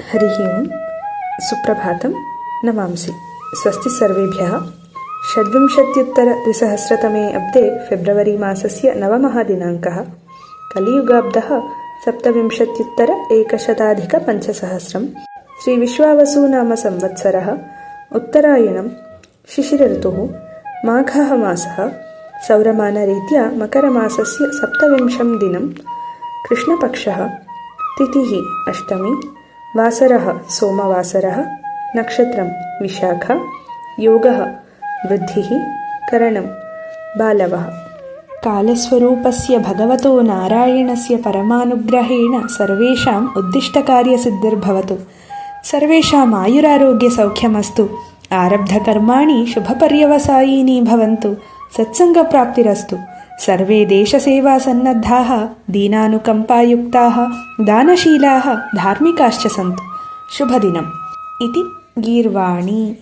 हरिः ओं सुप्रभातं नमांसि। स्वस्ति सर्वेभ्यः। 26-द्विसहस्रतमे अब्दे फेब्रवरी मासस्य 9 दिनाङ्कः। कलियुगाब्दः 27-100 श्रीविश्वावसु नाम संवत्सरः उत्तरायणं शिशिरऋतुः माघः मासः सौरमानरीत्या मकरमासस्य 27 दिनं कृष्णपक्षः तिथिः अष्टमी वासरः सोमवासरः नक्षत्रं विशाखा योगः वृद्धिः करणं बालवः। कालस्वरूपस्य भगवतो नारायणस्य परमानुग्रहेण सर्वेषाम् उद्दिष्टकार्यसिद्धिर्भवतु। सर्वेषाम् आयुरारोग्यसौख्यमस्तु। आरब्धकर्माणि शुभपर्यवसायिनी भवन्तु। सत्सङ्गप्राप्तिरस्तु। सर्वे देशसेवासन्नद्धाः दीनानुकम्पायुक्ताः दानशीलाः धार्मिकाश्च सन्तु। शुभदिनम् इति गीर्वाणी।